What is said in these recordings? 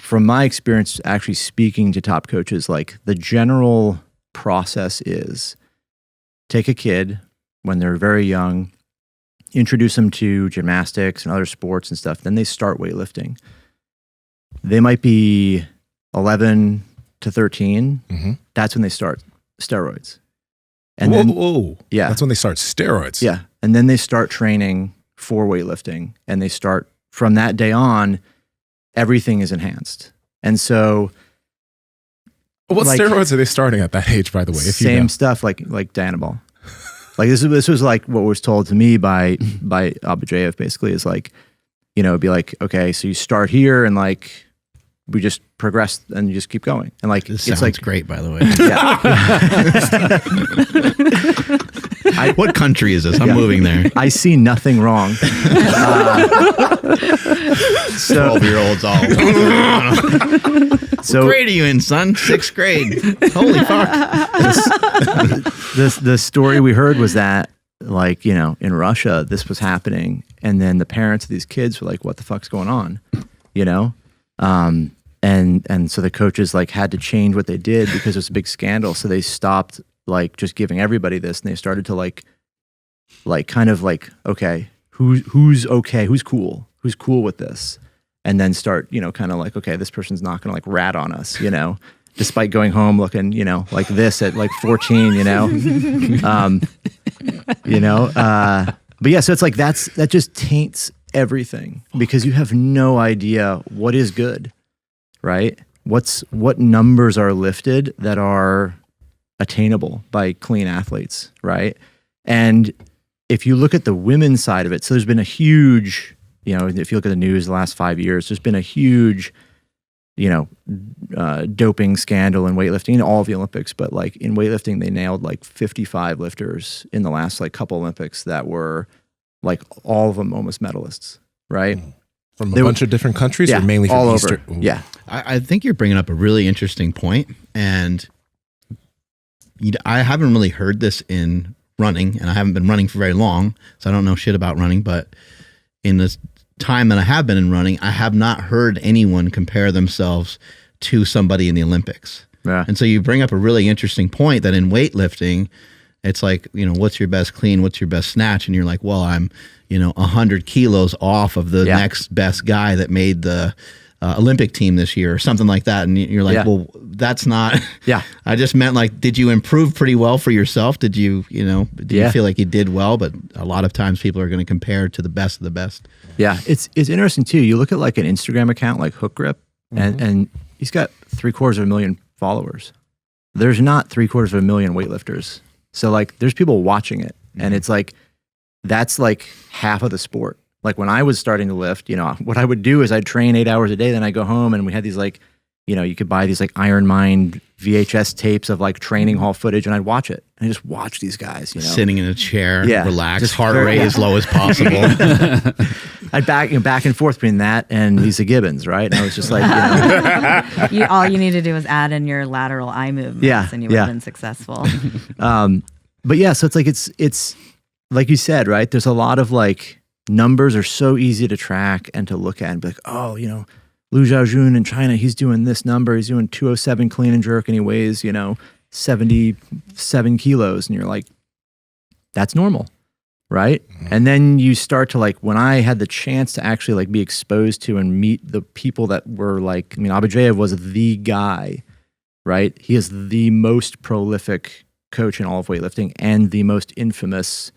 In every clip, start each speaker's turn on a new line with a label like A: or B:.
A: from my experience actually speaking to top coaches, like the general process is take a kid when they're very young, introduce them to gymnastics and other sports and stuff. Then they start weightlifting. They might be 11 to 13.
B: Mm-hmm.
A: That's when they start steroids. And
B: Whoa.
A: Yeah.
B: That's when they start steroids.
A: Yeah. And then they start training for weightlifting, and they start from that day on, everything is enhanced. And so
B: what steroids are they starting at that age, by the way? If
A: same
B: you know?
A: stuff like Danabol. Like this was like what was told to me by Abujayev, basically, is like, you know, it'd be like, okay, so you start here and like we just progress and you just keep going. And like
C: This
A: it's
C: sounds
A: like
C: great, by the way.
A: Yeah.
C: What country is this? I'm moving there.
A: I see nothing wrong.
C: 12-year-olds all.
A: So
C: What grade are you in, son? 6th grade. Holy fuck.
A: the story we heard was that, like, you know, in Russia this was happening, and then the parents of these kids were like, what the fuck's going on, you know? And so the coaches like had to change what they did because it was a big scandal. So they stopped like just giving everybody this, and they started to like kind of like, okay, who's okay, who's cool with this, and then start, you know, kind of like, okay, this person's not gonna like rat on us, you know, despite going home looking, you know, like this at like 14, you know. But yeah, so it's like that just taints everything because you have no idea what is good, right? What numbers are lifted that are attainable by clean athletes, right? And if you look at the women's side of it, so there's been a huge, you know, if you look at the news the last 5 years, there's been a huge, you know, doping scandal in weightlifting in all of the Olympics. But like in weightlifting, they nailed like 55 lifters in the last like couple Olympics that were like all of them almost medalists, right?
B: From a bunch of different countries, or mainly from
A: all
B: Eastern?
A: over. Yeah.
C: I think you're bringing up a really interesting point, and I haven't really heard this in running, and I haven't been running for very long, so I don't know shit about running, but in this time that I have been in running, I have not heard anyone compare themselves to somebody in the Olympics.
A: Yeah.
C: And so you bring up a really interesting point that in weightlifting, it's like, you know, what's your best clean, what's your best snatch? And you're like, well, I'm, you know, 100 kilos off of the next best guy that made the Olympic team this year or something like that. And you're like, well, that's not, I just meant like, did you improve pretty well for yourself? Did you, you know, you feel like you did well? But a lot of times people are going to compare to the best of the best. Yeah.
A: It's interesting too. You look at like an Instagram account like Hook Grip, and he's got 750,000 followers. There's not 750,000 weightlifters. So like there's people watching it, and it's like, that's like half of the sport. Like when I was starting to lift, you know, what I would do is I'd train 8 hours a day, then I'd go home, and we had these like, you know, you could buy these like Iron Mind VHS tapes of like training hall footage, and I'd watch it. And I just watch these guys, you know.
C: Sitting in a chair, relaxed,
A: just
C: heart rate as low as possible.
A: I'd back and forth between that and Lisa Gibbons, right? And I was just like, you know.
D: All you need to do is add in your lateral eye movements, and you would have been successful.
A: But yeah, so it's like, it's like you said, right? There's a lot of like, numbers are so easy to track and to look at and be like, oh, you know, Liu Xiaojun in China, he's doing this number. He's doing 207 clean and jerk, and he weighs, you know, 77 kilos. And you're like, that's normal, right? And then you start to like, when I had the chance to actually like be exposed to and meet the people that were like, I mean, Abujayev was the guy, right? He is the most prolific coach in all of weightlifting and the most infamous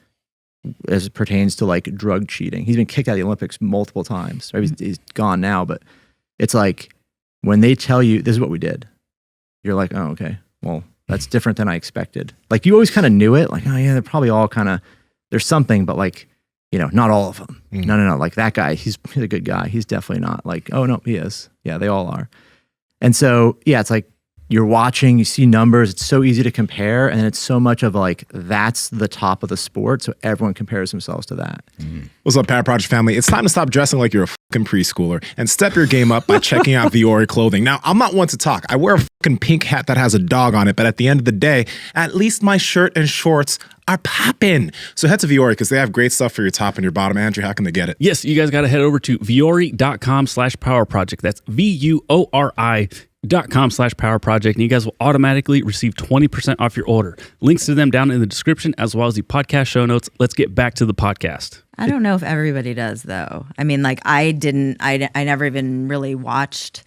A: as it pertains to like drug cheating. He's been kicked out of the Olympics multiple times. Right? He's gone now, but it's like when they tell you this is what we did, you're like, oh, okay, well, that's different than I expected. Like you always kind of knew it, like, oh yeah, they're probably all kind of, there's something, but like, you know, not all of them. No. Like that guy, he's a good guy. He's definitely not. Like, oh no, he is. Yeah, they all are. And so, yeah, it's like, you're watching, you see numbers, it's so easy to compare, and it's so much of like, that's the top of the sport, so everyone compares themselves to that.
B: What's up, Power Project family? It's time to stop dressing like you're a fucking preschooler and step your game up by checking out Viore clothing. Now, I'm not one to talk. I wear a fucking pink hat that has a dog on it, but at the end of the day, at least my shirt and shorts are popping. So head to Viore because they have great stuff for your top and your bottom. Andrew, how can they get it?
E: Yes, you guys got to head over to viore.com/power project. That's VUORI.com/power project, and you guys will automatically receive 20% off your order. Links to them down in the description as well as the podcast show notes. Let's get back to the podcast.
D: I don't know if everybody does though. I mean, like I never even really watched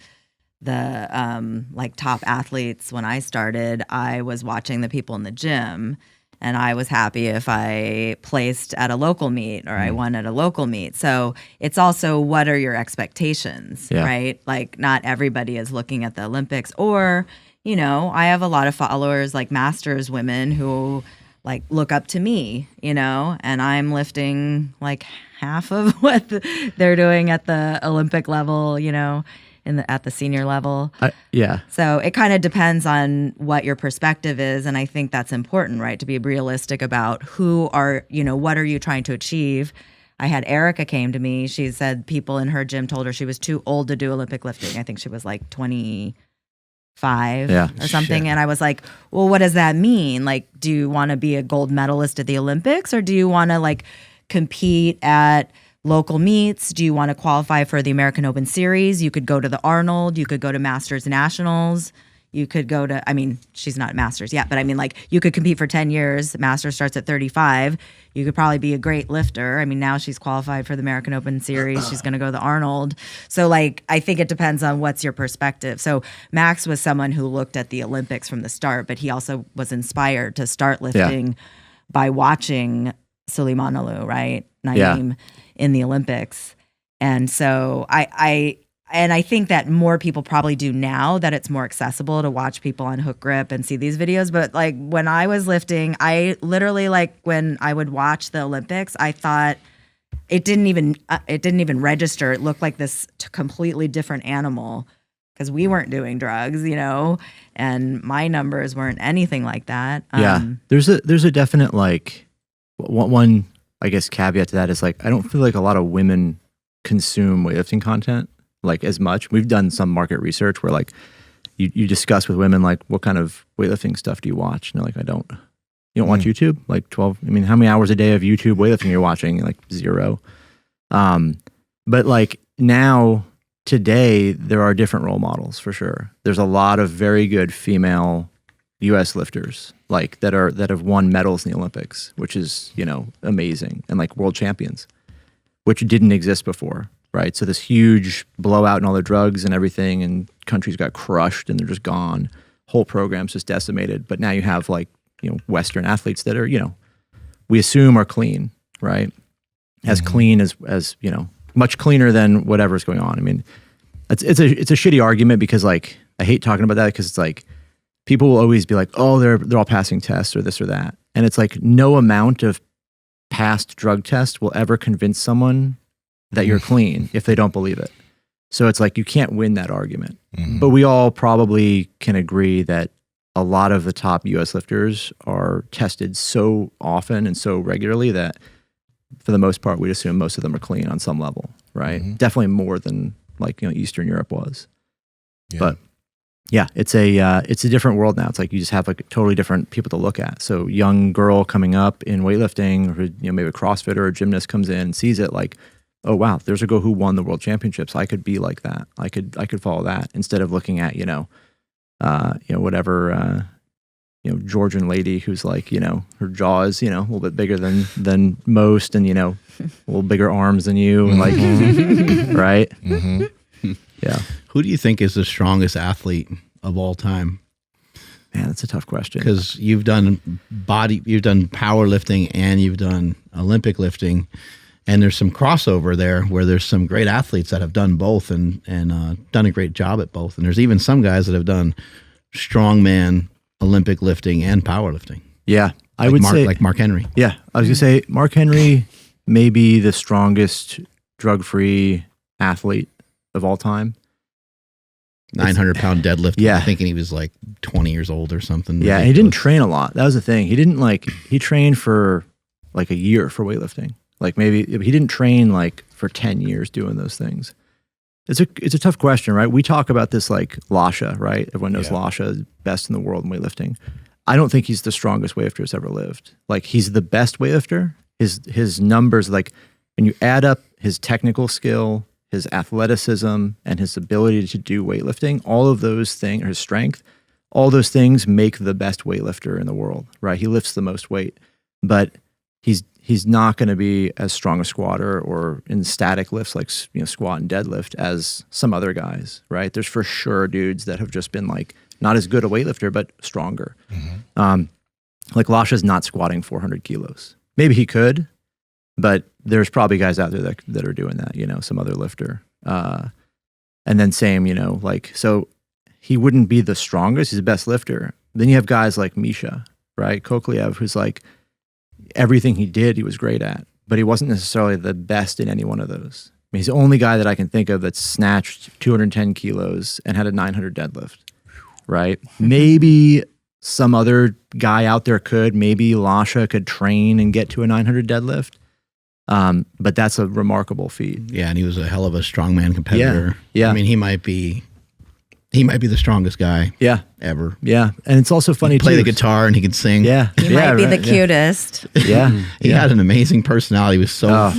D: the like top athletes when I started. I was watching the people in the gym, and I was happy if I placed at a local meet or I won at a local meet. So it's also, what are your expectations, right? Like not everybody is looking at the Olympics, or, you know, I have a lot of followers like masters women who like look up to me, you know, and I'm lifting like half of what they're doing at the Olympic level, you know, at the senior level. So it kind of depends on what your perspective is. And I think that's important, right? To be realistic about what are you trying to achieve? I had Erica came to me. She said people in her gym told her she was too old to do Olympic lifting. I think she was like 25 or something. Shit. And I was like, well, what does that mean? Like, do you want to be a gold medalist at the Olympics, or do you want to like compete at local meets? Do you want to qualify for the American Open Series? You could go to the Arnold. You could go to Masters Nationals. You could go to, I mean, she's not Masters yet, but I mean, like, you could compete for 10 years. Masters starts at 35. You could probably be a great lifter. I mean, now she's qualified for the American Open Series. She's going to go to the Arnold. So, like, I think it depends on what's your perspective. So Max was someone who looked at the Olympics from the start, but he also was inspired to start lifting by watching Suleimanoglu, right? Naeem in the Olympics. And so I think that more people probably do now, that it's more accessible to watch people on Hook Grip and see these videos. But like when I was lifting, I literally, like when I would watch the Olympics, I thought it didn't even register. It looked like this completely different animal because we weren't doing drugs, you know, and my numbers weren't anything like that.
A: There's a definite like one I guess caveat to that is like, I don't feel like a lot of women consume weightlifting content like as much. We've done some market research where like you discuss with women like, what kind of weightlifting stuff do you watch? And they're like, you don't watch YouTube? Like 12, I mean, how many hours a day of YouTube weightlifting you're watching? Like 0. But like now, today, there are different role models for sure. There's a lot of very good female U.S. lifters like that have won medals in the Olympics, which is, you know, amazing, and like world champions, which didn't exist before, right? So this huge blowout and all the drugs and everything, and countries got crushed and they're just gone. Whole programs just decimated. But now you have like, you know, Western athletes that are, you know, we assume are clean, right? As clean as you know, much cleaner than whatever's going on. I mean, it's a shitty argument because like I hate talking about that because it's like, people will always be like, oh, they're all passing tests or this or that. And it's like no amount of past drug test will ever convince someone that you're clean if they don't believe it. So it's like you can't win that argument. But we all probably can agree that a lot of the top US lifters are tested so often and so regularly that for the most part, we'd assume most of them are clean on some level, right? Definitely more than like, you know, Eastern Europe was. But yeah, it's a different world now. It's like you just have like totally different people to look at. So young girl coming up in weightlifting, or, you know, maybe a CrossFitter or a gymnast comes in and sees it like, oh wow, there's a girl who won the world championships. I could be like that. I could follow that, instead of looking at, whatever Georgian lady who's like, you know, her jaw is, you know, a little bit bigger than most, and, you know, a little bigger arms than you, and like right? Yeah.
C: Who do you think is the strongest athlete of all time?
A: Man, that's a tough question.
C: Because you've done powerlifting and you've done Olympic lifting, and there's some crossover there where there's some great athletes that have done both and done a great job at both. And there's even some guys that have done strongman, Olympic lifting, and powerlifting.
A: Yeah, I would say
C: like Mark Henry.
A: Yeah, I was gonna say Mark Henry may be the strongest drug-free athlete of all time.
C: 900-pound deadlift.
A: Yeah.
C: Thinking he was like 20 years old or something.
A: Yeah, and he didn't train a lot. That was the thing. He trained for like a year for weightlifting. Like maybe he didn't train like for 10 years doing those things. It's a tough question, right? We talk about this like Lasha, right? Everyone knows Lasha is best in the world in weightlifting. I don't think he's the strongest weightlifter that's ever lived. Like he's the best weightlifter. His numbers, like when you add up his technical skill, his athleticism, and his ability to do weightlifting, all of those things, or his strength, all those things make the best weightlifter in the world, right? He lifts the most weight, but he's not going to be as strong a squatter or in static lifts like squat and deadlift as some other guys, right? There's for sure dudes that have just been like not as good a weightlifter but stronger. Like Lasha's not squatting 400 kilos. Maybe he could, but there's probably guys out there that are doing that, some other lifter. And then same, like, so he wouldn't be the strongest. He's the best lifter. Then you have guys like Misha, right? Kokliev, who's like, everything he did, he was great at, but he wasn't necessarily the best in any one of those. I mean, he's the only guy that I can think of that snatched 210 kilos and had a 900 deadlift, right? Maybe some other guy out there could. Maybe Lasha could train and get to a 900 deadlift, but that's a remarkable feat.
C: Yeah, and he was a hell of a strongman competitor.
A: Yeah.
C: I mean, he might be the strongest guy ever.
A: Yeah, and it's also funny
C: He play
A: too.
C: the guitar and he could sing.
A: Yeah.
D: He might be the cutest.
A: Yeah.
C: He had an amazing personality. He was so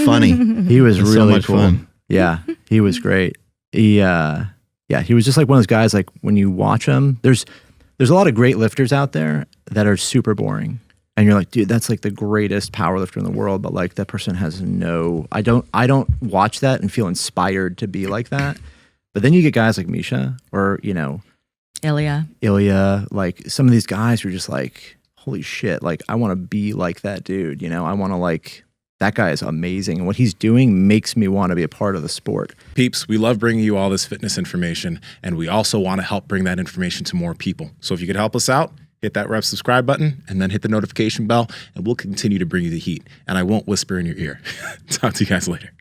C: funny.
A: He was
C: It's
A: really
C: so much
A: cool.
C: fun.
A: Yeah, he was great. He was just like one of those guys, like when you watch him, there's a lot of great lifters out there that are super boring. And you're like, dude, that's like the greatest powerlifter in the world, but like that person has I don't watch that and feel inspired to be like that. But then you get guys like Misha or, Ilya, like some of these guys who are just like, holy shit, like I want to be like that dude, I want to like, that guy is amazing. And what he's doing makes me want to be a part of the sport.
B: Peeps, we love bringing you all this fitness information, and we also want to help bring that information to more people. So if you could help us out, hit that red subscribe button and then hit the notification bell, and we'll continue to bring you the heat. And I won't whisper in your ear. Talk to you guys later.